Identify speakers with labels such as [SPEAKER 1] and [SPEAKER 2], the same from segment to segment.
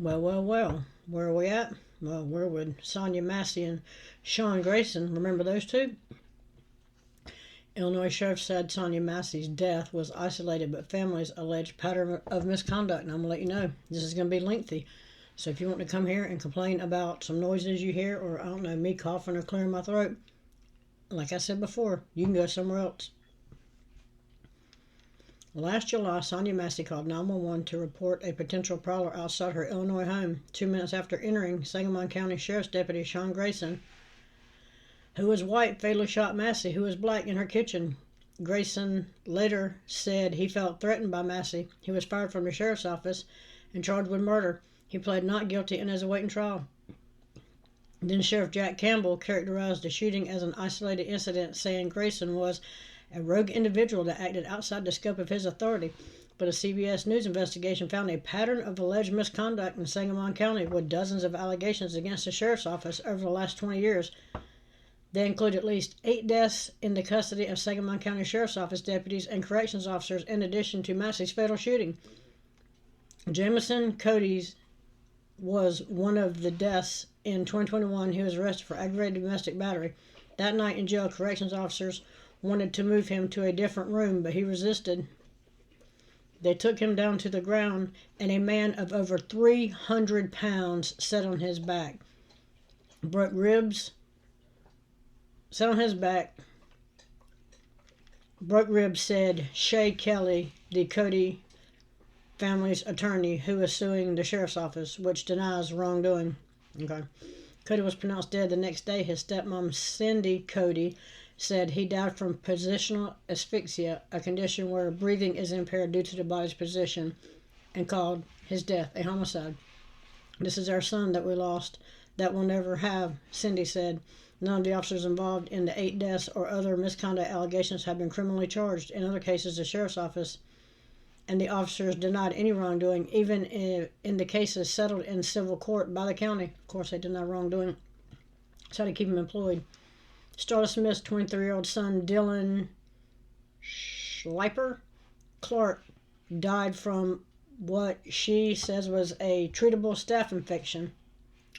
[SPEAKER 1] Well. Where are we at? Well, we're with Sonya Massey and Sean Grayson. Remember those two? Illinois sheriff said Sonya Massey's death was isolated, but families alleged pattern of misconduct. And I'm going to let you know, this is going to be lengthy. So if you want to come here and complain about some noises you hear, or I don't know, me coughing or clearing my throat, like I said before, you can go somewhere else. Last July, Sonya Massey called 911 to report a potential prowler outside her Illinois home. 2 minutes after entering, Sangamon County Sheriff's Deputy Sean Grayson, who was white, fatally shot Massey, who was black, in her kitchen. Grayson later said he felt threatened by Massey. He was fired from the sheriff's office and charged with murder. He pled not guilty and is awaiting trial. Then Sheriff Jack Campbell characterized the shooting as an isolated incident, saying Grayson was a rogue individual that acted outside the scope of his authority. But a CBS News investigation found a pattern of alleged misconduct in Sangamon County, with dozens of allegations against the sheriff's office over the last 20 years. They include at least 8 deaths in the custody of Sangamon County Sheriff's Office deputies and corrections officers, in addition to Massey's fatal shooting. Jamison Cody's was one of the deaths in 2021. He was arrested for aggravated domestic battery. That night in jail, corrections officers wanted to move him to a different room, but he resisted. They took him down to the ground, and a man of over 300 pounds sat on his back. Broke ribs. Sat on his back. Broke ribs, said Shay Kelly, the Cody family's attorney, who is suing the sheriff's office, which denies wrongdoing. Okay. Cody was pronounced dead the next day. His stepmom, Cindy Cody, said he died from positional asphyxia, a condition where breathing is impaired due to the body's position, and called his death a homicide. This is our son that we lost, that we'll never have, Cindy said. None of the officers involved in the 8 deaths or other misconduct allegations have been criminally charged. In other cases, the sheriff's office and the officers denied any wrongdoing, even in the cases settled in civil court by the county. Of course, they denied wrongdoing. That's how to keep him employed. Starla Smith's 23-year-old son, Dylan Schleiper Clark, died from what she says was a treatable staph infection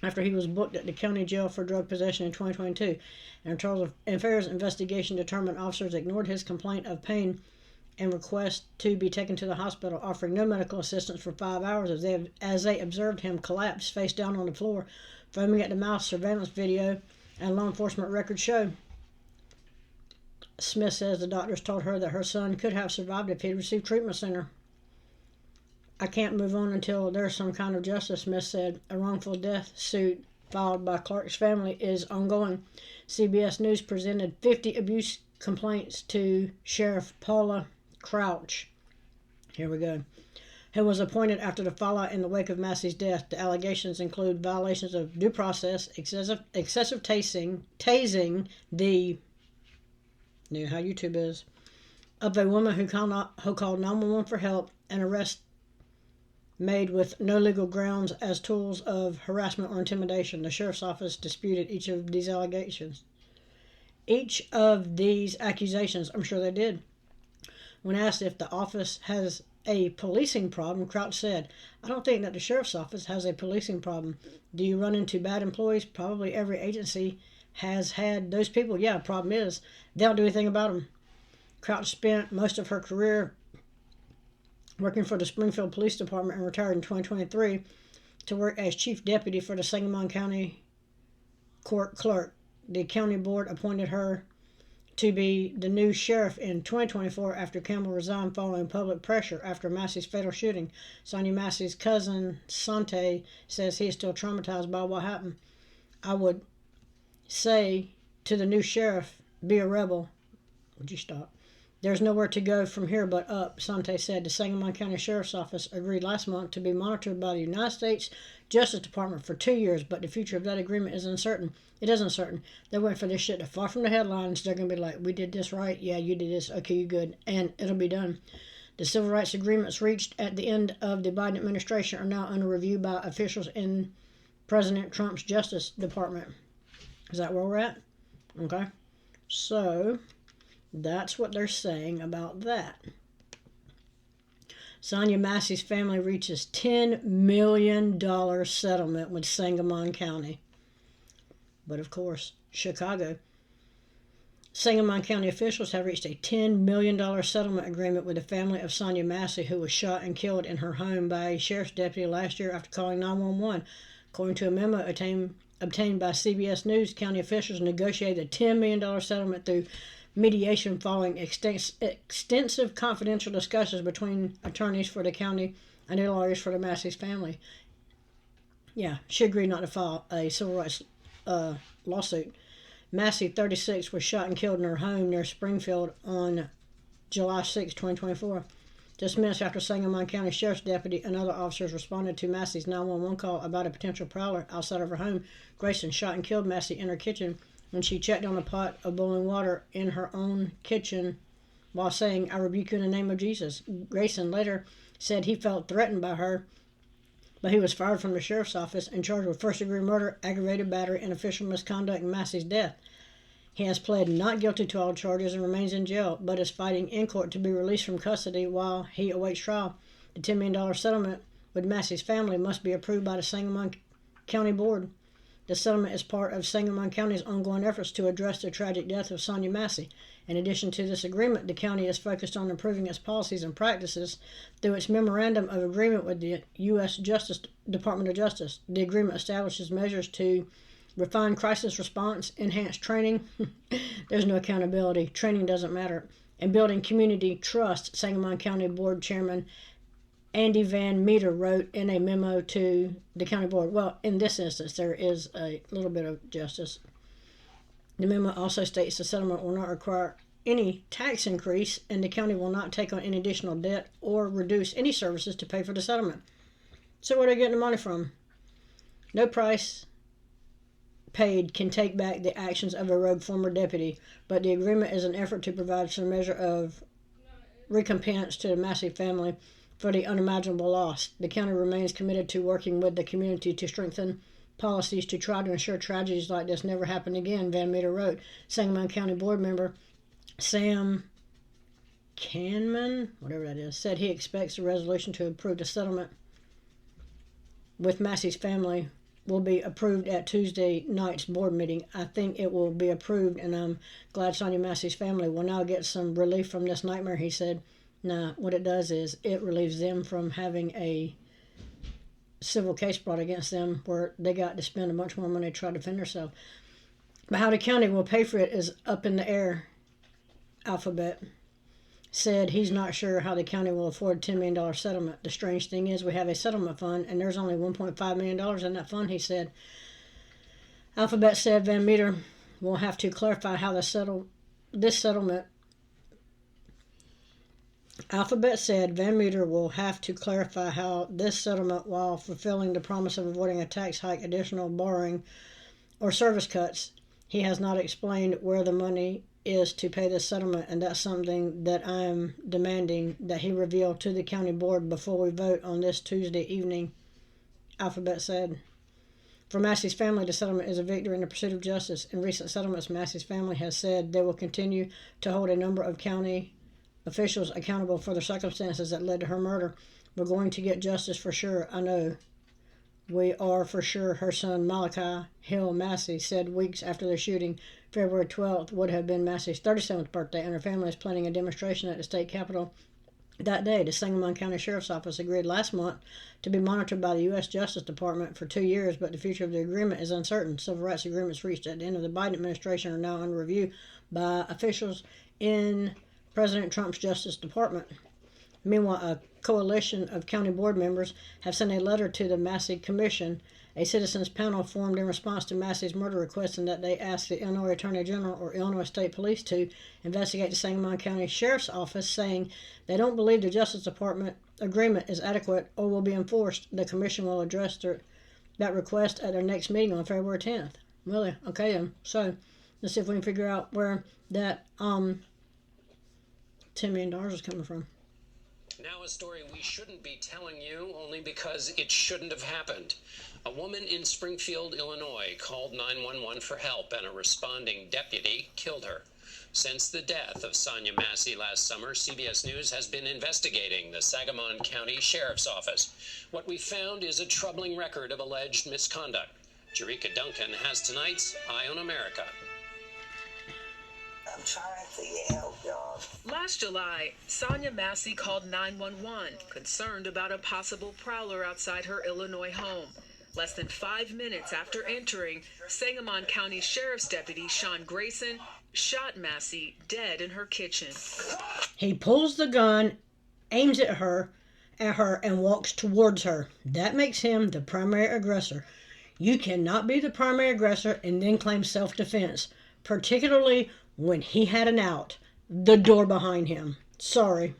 [SPEAKER 1] after he was booked at the county jail for drug possession in 2022. An internal affairs investigation determined officers ignored his complaint of pain and request to be taken to the hospital, offering no medical assistance for 5 hours as they observed him collapse face down on the floor. Foaming at the mouth, surveillance video and law enforcement records show. Smith says the doctors told her that her son could have survived if he had received treatment sooner. I can't move on until there's some kind of justice, Smith said. A wrongful death suit filed by Clark's family is ongoing. CBS News presented 50 abuse complaints to Sheriff Paula Crouch. Here we go. Who was appointed after the fallout in the wake of Massey's death. The allegations include violations of due process, excessive tasing, the new how YouTube is, of a woman who called 911 for help, and arrest made with no legal grounds as tools of harassment or intimidation. The sheriff's office disputed each of these allegations. Each of these accusations, I'm sure they did. When asked if the office has a policing problem, Crouch said, I don't think that the sheriff's office has a policing problem. Do you run into bad employees? Probably every agency has had those people. Yeah, the problem is they don't do anything about them. Crouch spent most of her career working for the Springfield Police Department and retired in 2023 to work as chief deputy for the Sangamon County Court Clerk. The county board appointed her to be the new sheriff in 2024 after Campbell resigned following public pressure after Massey's fatal shooting. Sonya Massey's cousin, Sante, says he is still traumatized by what happened. I would say to the new sheriff, be a rebel. Would you stop? There's nowhere to go from here but up, Sante said. The Sangamon County Sheriff's Office agreed last month to be monitored by the United States Justice Department for 2 years, but the future of that agreement is uncertain. It is uncertain. They're waiting for this shit to fall from the headlines. They're going to be like, we did this right. Yeah, you did this. Okay, you good. And it'll be done. The civil rights agreements reached at the end of the Biden administration are now under review by officials in President Trump's Justice Department. Is that where we're at? Okay. So that's what they're saying about that. Sonya Massey's family reaches $10 million settlement with Sangamon County. But of course, Chicago. Sangamon County officials have reached a $10 million settlement agreement with the family of Sonya Massey, who was shot and killed in her home by a sheriff's deputy last year after calling 911. According to a memo obtained by CBS News, county officials negotiated a $10 million settlement through mediation following extensive confidential discussions between attorneys for the county and their lawyers for the Massey's family. Yeah, she agreed not to file a civil rights lawsuit. Massey, 36, was shot and killed in her home near Springfield on July 6, 2024. Just minutes after Sangamon County Sheriff's Deputy and other officers responded to Massey's 911 call about a potential prowler outside of her home, Grayson shot and killed Massey in her kitchen when she checked on a pot of boiling water in her own kitchen while saying, "I rebuke you in the name of Jesus." Grayson later said he felt threatened by her, but he was fired from the sheriff's office and charged with first-degree murder, aggravated battery, and official misconduct in Massey's death. He has pled not guilty to all charges and remains in jail, but is fighting in court to be released from custody while he awaits trial. The $10 million settlement with Massey's family must be approved by the Sangamon County Board. The settlement is part of Sangamon County's ongoing efforts to address the tragic death of Sonya Massey. In addition to this agreement, the county is focused on improving its policies and practices through its memorandum of agreement with the U.S. Department of Justice. The agreement establishes measures to refine crisis response, enhance training. There's no accountability. Training doesn't matter. And building community trust, Sangamon County Board Chairman Andy Van Meter wrote in a memo to the county board. Well, in this instance, there is a little bit of justice. The memo also states the settlement will not require any tax increase, and the county will not take on any additional debt or reduce any services to pay for the settlement. So where are they getting the money from? No price paid can take back the actions of a rogue former deputy, but the agreement is an effort to provide some measure of recompense to the Massey family for the unimaginable loss. The county remains committed to working with the community to strengthen policies to try to ensure tragedies like this never happen again, Van Meter wrote. Sangamon County Board member Sam Canman, whatever that is, said he expects the resolution to approve the settlement with Massey's family will be approved at Tuesday night's board meeting. I think it will be approved, and I'm glad Sonya Massey's family will now get some relief from this nightmare, he said. Now, what it does is it relieves them from having a civil case brought against them where they got to spend a bunch more money to try to defend themselves. But how the county will pay for it is up in the air. Alphabet said he's not sure how the county will afford a $10 million settlement. The strange thing is we have a settlement fund, and there's only $1.5 million in that fund, he said. Alphabet said Van Meter will have to clarify how this settlement. Alphabet said Van Meter will have to clarify how this settlement, while fulfilling the promise of avoiding a tax hike, additional borrowing, or service cuts, he has not explained where the money is to pay this settlement, and that's something that I am demanding that he reveal to the county board before we vote on this Tuesday evening, Alphabet said. For Massey's family, the settlement is a victory in the pursuit of justice. In recent settlements, Massey's family has said they will continue to hold a number of county officials accountable for the circumstances that led to her murder. We're going to get justice for sure. I know we are for sure, her son Malachi Hill Massey said weeks after the shooting. February 12th would have been Massey's 37th birthday, and her family is planning a demonstration at the state capitol that day. The Sangamon County Sheriff's Office agreed last month to be monitored by the U.S. Justice Department for 2 years, but the future of the agreement is uncertain. Civil rights agreements reached at the end of the Biden administration are now under review by officials in President Trump's Justice Department. Meanwhile, a coalition of county board members have sent a letter to the Massey Commission, a citizens panel formed in response to Massey's murder, requesting that they ask the Illinois Attorney General or Illinois State Police to investigate the Sangamon County Sheriff's Office, saying they don't believe the Justice Department agreement is adequate or will be enforced. The commission will address that request at their next meeting on February 10th. Really? Okay then. So, let's see if we can figure out where that $10 million is coming from.
[SPEAKER 2] Now a story we shouldn't be telling you, only because it shouldn't have happened. A woman in Springfield, Illinois, called 911 for help, and a responding deputy killed her. Since the death of Sonya Massey last summer, CBS News has been investigating the Sangamon County Sheriff's Office. What we found is a troubling record of alleged misconduct. Jerika Duncan has tonight's Eye on America.
[SPEAKER 3] I'm trying to get help, y'all.
[SPEAKER 4] Last July, Sonya Massey called 911, concerned about a possible prowler outside her Illinois home. Less than 5 minutes after entering, Sangamon County Sheriff's Deputy Sean Grayson shot Massey dead in her kitchen.
[SPEAKER 1] He pulls the gun, aims at her, and walks towards her. That makes him the primary aggressor. You cannot be the primary aggressor and then claim self-defense, particularly when he had an out, the door behind him. Sorry.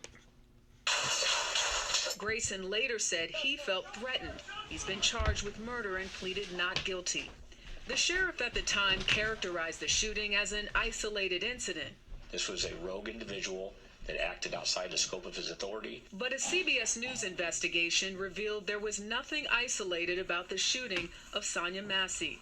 [SPEAKER 4] Grayson later said he felt threatened. He's been charged with murder and pleaded not guilty. The sheriff at the time characterized the shooting as an isolated incident.
[SPEAKER 5] This was a rogue individual that acted outside the scope of his authority.
[SPEAKER 4] But a CBS News investigation revealed there was nothing isolated about the shooting of Sonya Massey.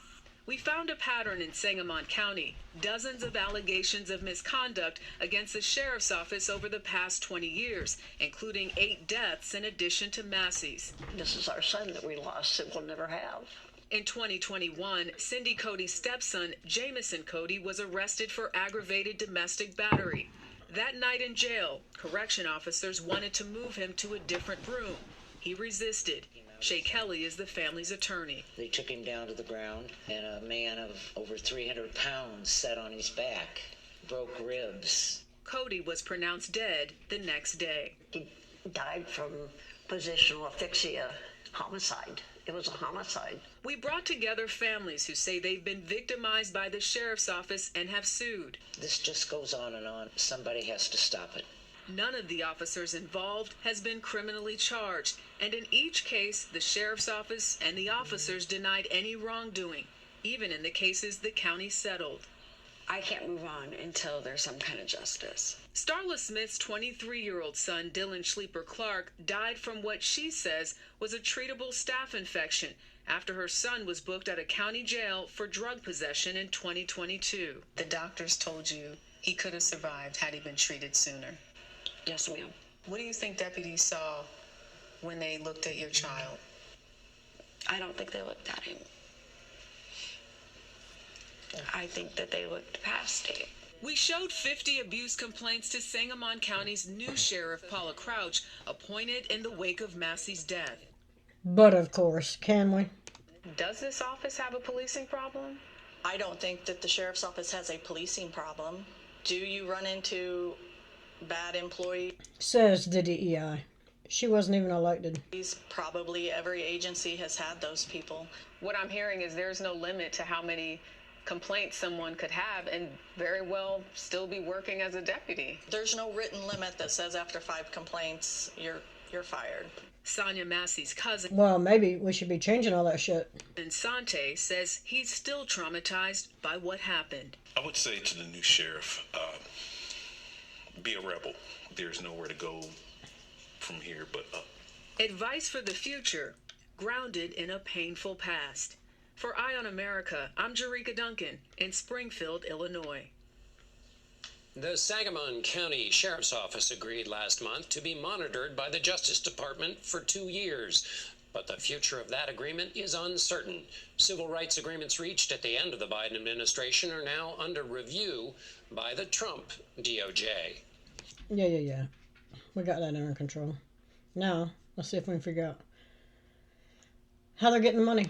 [SPEAKER 4] We found a pattern in Sangamon County, dozens of allegations of misconduct against the sheriff's office over the past 20 years, including 8 deaths in addition to Massey's.
[SPEAKER 3] This is our son that we lost that we'll never have.
[SPEAKER 4] In 2021, Cindy Cody's stepson, Jamison Cody, was arrested for aggravated domestic battery. That night in jail, correction officers wanted to move him to a different room. He resisted. Shay Kelly is the family's attorney.
[SPEAKER 3] They took him down to the ground, and a man of over 300 pounds sat on his back, broke ribs.
[SPEAKER 4] Cody was pronounced dead the next day.
[SPEAKER 3] He died from positional asphyxia, homicide. It was a homicide.
[SPEAKER 4] We brought together families who say they've been victimized by the sheriff's office and have sued.
[SPEAKER 3] This just goes on and on. Somebody has to stop it.
[SPEAKER 4] None of the officers involved has been criminally charged, and in each case, the sheriff's office and the officers denied any wrongdoing, even in the cases the county settled.
[SPEAKER 6] I can't move on until there's some kind of justice.
[SPEAKER 4] Starla Smith's 23-year-old son, Dylan Schleeper Clark, died from what she says was a treatable staph infection after her son was booked at a county jail for drug possession in 2022.
[SPEAKER 6] The doctors told you he could have survived had he been treated sooner.
[SPEAKER 3] Yes, ma'am.
[SPEAKER 6] What do you think deputies saw when they looked at your child?
[SPEAKER 7] I don't think they looked at him. I think that they looked past it.
[SPEAKER 4] We showed 50 abuse complaints to Sangamon County's new sheriff, Paula Crouch, appointed in the wake of Massey's death.
[SPEAKER 1] But of course, can we?
[SPEAKER 6] Does this office have a policing problem?
[SPEAKER 8] I don't think that the sheriff's office has a policing problem. Do you run into bad employees?
[SPEAKER 1] Says the DEI. She wasn't even elected.
[SPEAKER 8] Probably every agency has had those people.
[SPEAKER 6] What I'm hearing is there's no limit to how many complaints someone could have and very well still be working as a deputy.
[SPEAKER 8] There's no written limit that says after 5 complaints, you're fired.
[SPEAKER 4] Sonya Massey's cousin,
[SPEAKER 1] Well, maybe we should be changing all that shit.
[SPEAKER 4] Sante, says he's still traumatized by what happened.
[SPEAKER 9] I would say to the new sheriff, be a rebel. There's nowhere to go from here but up.
[SPEAKER 4] Advice for the future, grounded in a painful past. For Eye on America, I'm Jerika Duncan in Springfield, Illinois.
[SPEAKER 2] The Sangamon County Sheriff's Office agreed last month to be monitored by the Justice Department for 2 years. But the future of that agreement is uncertain. Civil rights agreements reached at the end of the Biden administration are now under review by the Trump DOJ.
[SPEAKER 1] Yeah. We got that under control. Now, let's see if we can figure out how they're getting the money.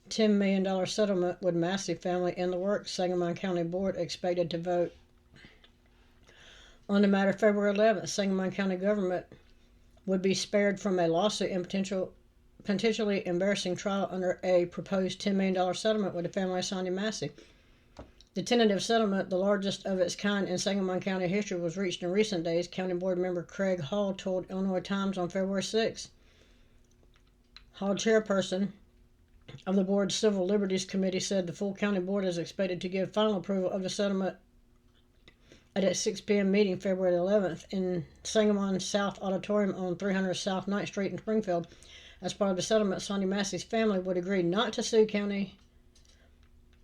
[SPEAKER 1] $10 million settlement with Massey family in the works. Sangamon County Board expected to vote on the matter February 11th. Sangamon County government would be spared from a lawsuit and potentially embarrassing trial under a proposed $10 million settlement with the family of Sonya Massey. The tentative settlement, the largest of its kind in Sangamon County history, was reached in recent days. County Board member Craig Hall told Illinois Times on February 6th. Hall, chairperson of the board's Civil Liberties Committee, said the full county board is expected to give final approval of the settlement at a 6 p.m. meeting February 11th in Sangamon South Auditorium on 300 South 9th Street in Springfield. As part of the settlement, Sonya Massey's family would agree not to sue county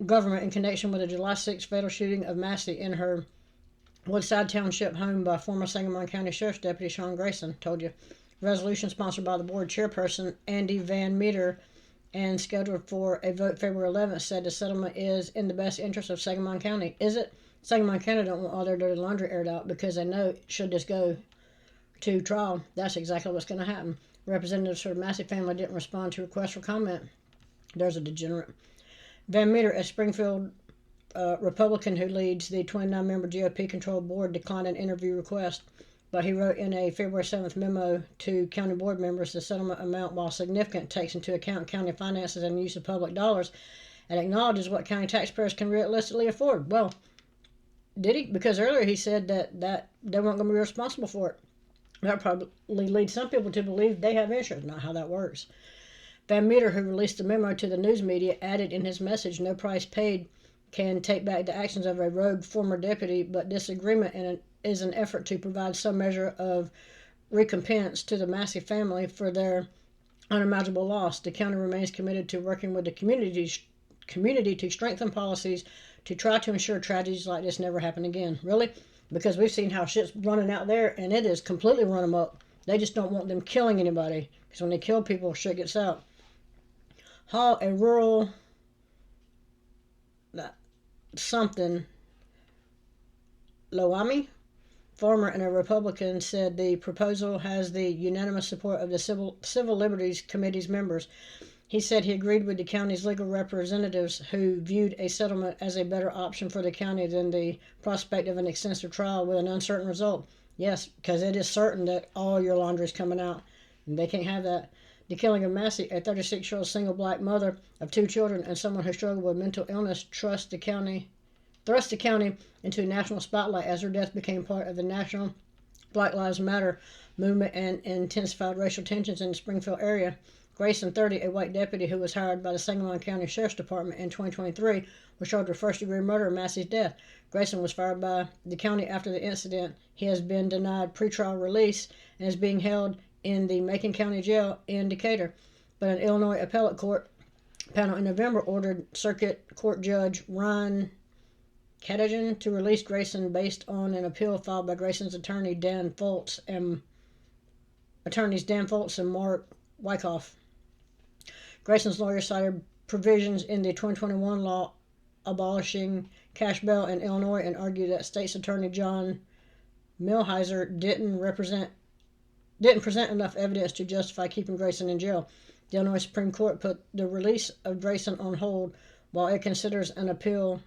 [SPEAKER 1] government in connection with the July 6th fatal shooting of Massey in her Woodside Township home by former Sangamon County Sheriff's Deputy Sean Grayson. Told you. Resolution sponsored by the board chairperson Andy Van Meter and scheduled for a vote February 11th said the settlement is in the best interest of Sangamon County. Is it? Sangamon County don't want all their dirty laundry aired out because they know should this go to trial, that's exactly what's going to happen. Representatives for the Massey family didn't respond to requests for comment. There's a degenerate. Van Meter, a Springfield Republican who leads the 29-member GOP-controlled board, declined an interview request, but he wrote in a February 7th memo to county board members the settlement amount, while significant, takes into account county finances and use of public dollars and acknowledges what county taxpayers can realistically afford. Well, did he? Because earlier he said that they weren't going to be responsible for it. That probably leads some people to believe they have insurance. Not how that works. Van Meter, who released the memo to the news media, added in his message, no price paid can take back the actions of a rogue former deputy, but this agreement is an effort to provide some measure of recompense to the Massey family for their unimaginable loss. The county remains committed to working with the community to strengthen policies to try to ensure tragedies like this never happen again. Really? Because we've seen how shit's running out there, and it is completely run them up. They just don't want them killing anybody, because when they kill people, shit gets out. Hall, a rural Loami farmer and a Republican, said the proposal has the unanimous support of the Civil Liberties Committee's members. He said he agreed with the county's legal representatives, who viewed a settlement as a better option for the county than the prospect of an extensive trial with an uncertain result. Yes, because it is certain that all your laundry is coming out, and they can't have that. The killing of Massey, a 36-year-old single black mother of 2 children and someone who struggled with mental illness, thrust the county into a national spotlight as her death became part of the national Black Lives Matter movement and intensified racial tensions in the Springfield area. Grayson, 30, a white deputy who was hired by the Sangamon County Sheriff's Department in 2023, was charged with first-degree murder of Massey's death. Grayson was fired by the county after the incident. He has been denied pretrial release and is being held in the Macon County Jail in Decatur. But an Illinois appellate court panel in November ordered Circuit Court Judge Ryan Cadigan to release Grayson based on an appeal filed by Grayson's attorneys Dan Foltz and Mark Wyckoff. Grayson's lawyer cited provisions in the 2021 law abolishing cash bail in Illinois and argued that state's attorney John Milheiser didn't present enough evidence to justify keeping Grayson in jail. The Illinois Supreme Court put the release of Grayson on hold while it considers an appeal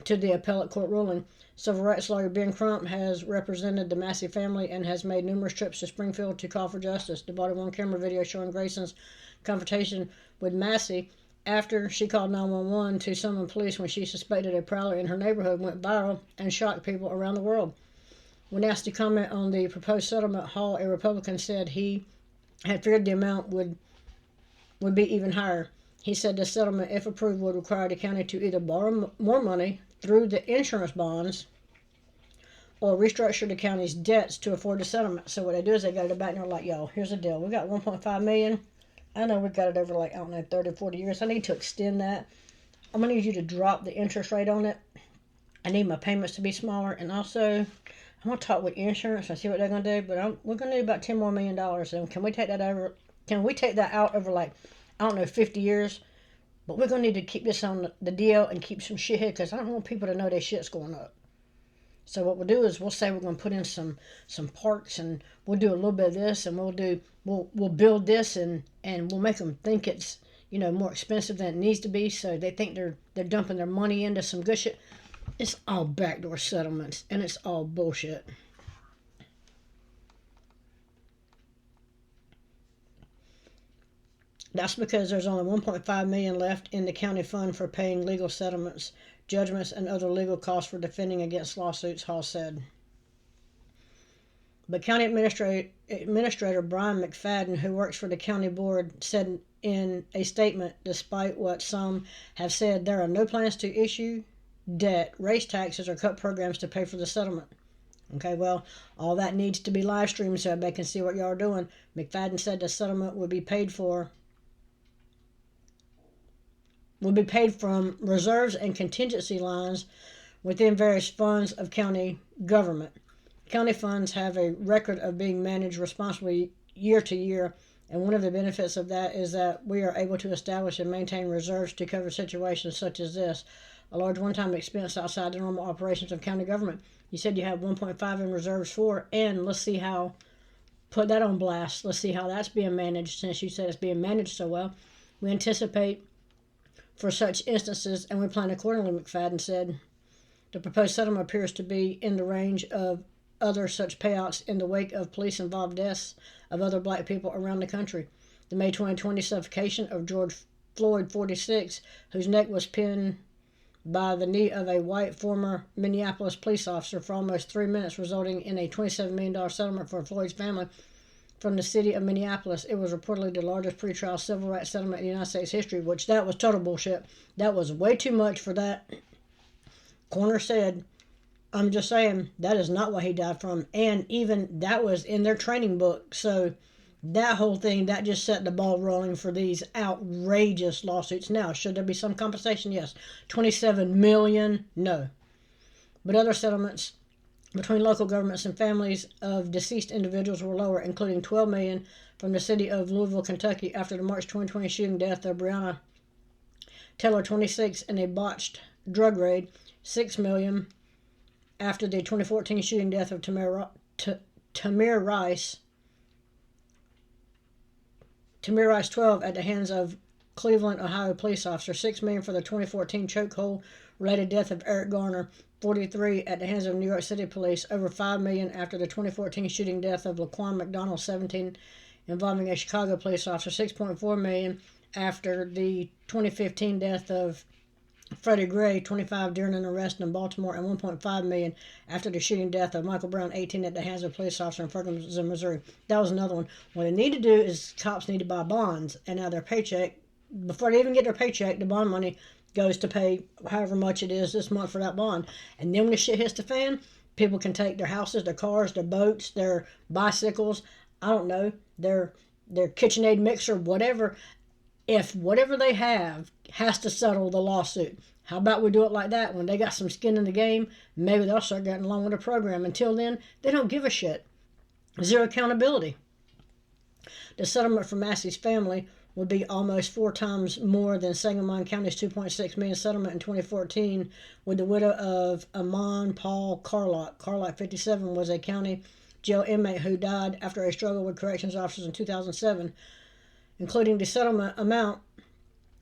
[SPEAKER 1] to the appellate court ruling. Civil rights lawyer Ben Crump has represented the Massey family and has made numerous trips to Springfield to call for justice. The body-worn camera video showing Grayson's confrontation with Massey after she called 911 to summon police when she suspected a prowler in her neighborhood went viral and shocked people around the world. When asked to comment on the proposed settlement, Hall, a Republican, said he had feared the amount would be even higher. He said the settlement, if approved, would require the county to either borrow more money through the insurance bonds or restructure the county's debts to afford the settlement. So what they do is they go to the bank and they're like, yo, here's the deal. We got $1.5 million. I know we got it over 30, 40 years. I need to extend that. I'm going to need you to drop the interest rate on it. I need my payments to be smaller. And also, I'm going to talk with insurance and see what they're going to do. But we're going to need about $10 more million. And can we take that out over 50 years? But we're going to need to keep this on the deal and keep some shit here, because I don't want people to know their shit's going up. So what we'll do is we'll say we're going to put in some parks, and we'll do a little bit of this, and we'll build this, and we'll make them think it's more expensive than it needs to be, so they think they're dumping their money into some good shit. It's all backdoor settlements, and it's all bullshit. That's because there's only $1.5 million left in the county fund for paying legal settlements, judgments, and other legal costs for defending against lawsuits, Hall said. But County Administrator Brian McFadden, who works for the county board, said in a statement, despite what some have said, there are no plans to issue debt, raise taxes, or cut programs to pay for the settlement. Okay, well, all that needs to be live streamed so everybody can see what y'all are doing. McFadden said the settlement would be paid from reserves and contingency lines within various funds of county government. County funds have a record of being managed responsibly year to year, and one of the benefits of that is that we are able to establish and maintain reserves to cover situations such as this, a large one-time expense outside the normal operations of county government. You said you have 1.5 in reserves for, and let's see how, put that on blast. Let's see how that's being managed, since you said it's being managed so well. We anticipate for such instances, and we plan accordingly, McFadden said. The proposed settlement appears to be in the range of other such payouts in the wake of police-involved deaths of other black people around the country. The May 2020 suffocation of George Floyd, 46, whose neck was pinned by the knee of a white former Minneapolis police officer for almost 3 minutes, resulting in a $27 million settlement for Floyd's family from the city of Minneapolis. It was reportedly the largest pretrial civil rights settlement in the United States history, which that was total bullshit. That was way too much for that. Coroner said, I'm just saying, that is not what he died from. And even that was in their training book. So that whole thing, that just set the ball rolling for these outrageous lawsuits. Now, should there be some compensation? Yes. $27 million? No. But other settlements between local governments and families of deceased individuals were lower, including $12 million from the city of Louisville, Kentucky, after the March 2020 shooting death of Breonna Taylor, 26, in a botched drug raid. $6 million after the 2014 shooting death of Tamir Rice, 12, at the hands of Cleveland, Ohio police officer. $6 million for the 2014 chokehold-related death of Eric Garner, 43, at the hands of New York City police. Over $5 million after the 2014 shooting death of Laquan McDonald, 17, involving a Chicago police officer. $6.4 million after the 2015 death of Freddie Gray, 25, during an arrest in Baltimore, and $1.5 million after the shooting death of Michael Brown, 18, at the hands of a police officer in Ferguson, Missouri. That was another one. What they need to do is cops need to buy bonds, and now their paycheck, before they even get their paycheck, the bond money goes to pay however much it is this month for that bond. And then when the shit hits the fan, people can take their houses, their cars, their boats, their bicycles, I don't know, their KitchenAid mixer, whatever. If whatever they have has to settle the lawsuit, how about we do it like that? When they got some skin in the game, maybe they'll start getting along with the program. Until then, they don't give a shit. Zero accountability. The settlement for Massey's family would be almost 4 times more than Sangamon County's $2.6 million settlement in 2014 with the widow of Amon Paul Carlock. Carlock, 57, was a county jail inmate who died after a struggle with corrections officers in 2007. Including the settlement amount,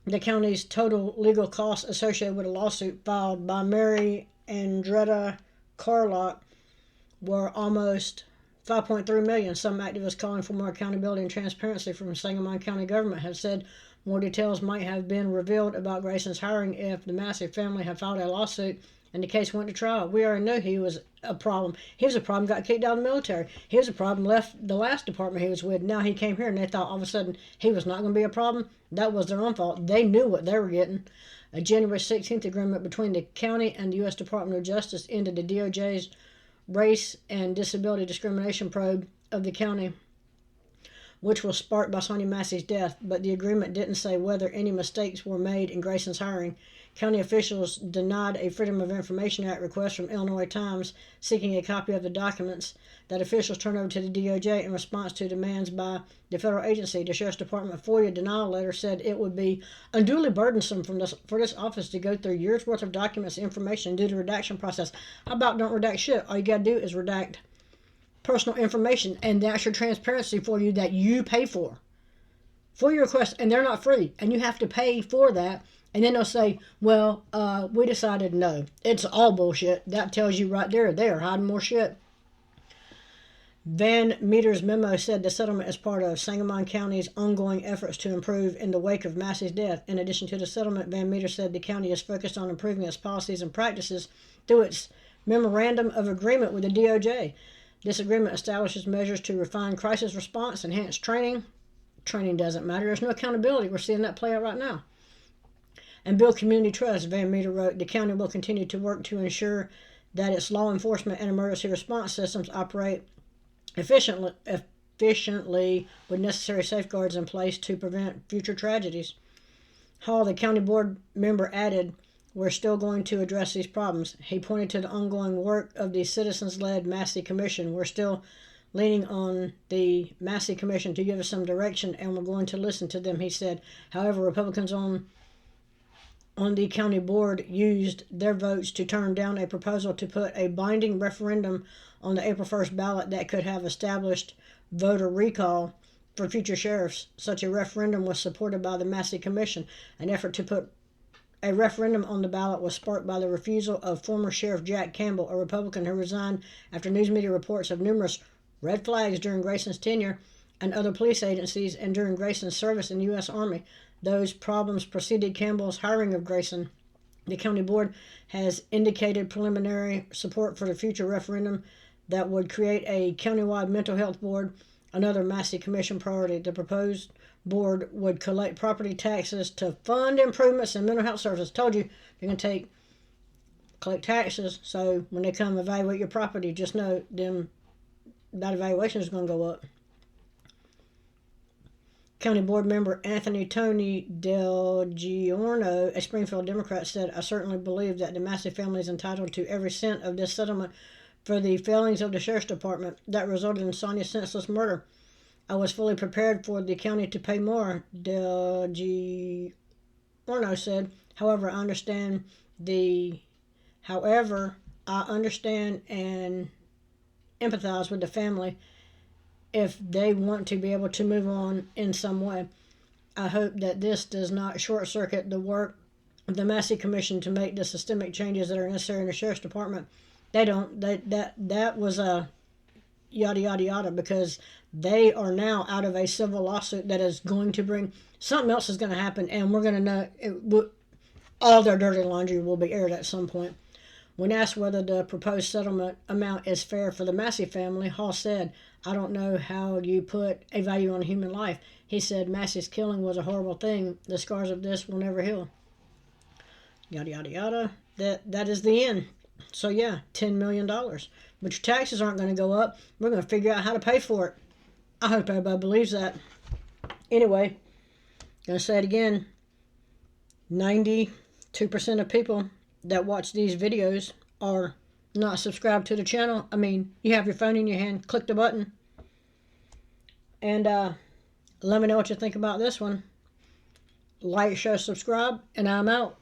[SPEAKER 1] the county's total legal costs associated with a lawsuit filed by Mary Andretta Carlock were almost $5.3 million. Some activists calling for more accountability and transparency from Sangamon County government have said more details might have been revealed about Grayson's hiring if the Massey family had filed a lawsuit and the case went to trial. We already knew he was a problem. He was a problem, got kicked out of the military. He was a problem, left the last department he was with. Now he came here and they thought all of a sudden he was not going to be a problem. That was their own fault. They knew what they were getting. A January 16th agreement between the county and the U.S. Department of Justice ended the DOJ's race and disability discrimination probe of the county, which was sparked by Sonya Massey's death, but the agreement didn't say whether any mistakes were made in Grayson's hiring. County officials denied a Freedom of Information Act request from Illinois Times seeking a copy of the documents that officials turned over to the DOJ in response to demands by the federal agency. The Sheriff's Department FOIA denial letter said it would be unduly burdensome for this office to go through years' worth of documents and information due to the redaction process. How about don't redact shit? All you got to do is redact personal information, and that's your transparency for you that you pay for your request, and they're not free, and you have to pay for that. And then they'll say, well, we decided no. It's all bullshit. That tells you right there, they're hiding more shit. Van Meter's memo said the settlement is part of Sangamon County's ongoing efforts to improve in the wake of Massey's death. In addition to the settlement, Van Meter said the county is focused on improving its policies and practices through its memorandum of agreement with the DOJ. This agreement establishes measures to refine crisis response, enhance training. Training doesn't matter. There's no accountability. We're seeing that play out right now. And build community trust. Van Meter wrote, the county will continue to work to ensure that its law enforcement and emergency response systems operate efficiently with necessary safeguards in place to prevent future tragedies. Hall, the county board member, added, "We're still going to address these problems." He pointed to the ongoing work of the citizens-led Massey Commission. "We're still leaning on the Massey Commission to give us some direction, and we're going to listen to them," he said. However, Republicans on the county board used their votes to turn down a proposal to put a binding referendum on the April 1st ballot that could have established voter recall for future sheriffs. Such a referendum was supported by the Massey Commission. An effort to put a referendum on the ballot was sparked by the refusal of former Sheriff Jack Campbell, a Republican who resigned after news media reports of numerous red flags during Grayson's tenure and other police agencies and during Grayson's service in the U.S. Army. Those problems preceded Campbell's hiring of Grayson. The county board has indicated preliminary support for the future referendum that would create a countywide mental health board, another Massey Commission priority. The proposed board would collect property taxes to fund improvements in mental health services. Told you, you're going to collect taxes, so when they come evaluate your property, just know that evaluation is going to go up. County Board member Anthony Tony Del Giorno, a Springfield Democrat, said, "I certainly believe that the Massey family is entitled to every cent of this settlement for the failings of the Sheriff's Department that resulted in Sonya's senseless murder. I was fully prepared for the county to pay more," Del Giorno said. However, I understand and empathize with the family if they want to be able to move on in some way. I hope that this does not short-circuit the work of the Massey Commission to make the systemic changes that are necessary in the Sheriff's Department. They don't. That was a yada, yada, yada, because they are now out of a civil lawsuit that is going to bring... Something else is going to happen, and we're going to know... all their dirty laundry will be aired at some point. When asked whether the proposed settlement amount is fair for the Massey family, Hall said, "I don't know how you put a value on human life." He said, "Massey's killing was a horrible thing. The scars of this will never heal." Yada, yada, yada. That is the end. So yeah, $10 million. But your taxes aren't going to go up. We're going to figure out how to pay for it. I hope everybody believes that. Anyway, going to say it again. 92% of people that watch these videos are not subscribed to the channel. I mean, you have your phone in your hand, click the button. And let me know what you think about this one. Like, share, subscribe, and I'm out.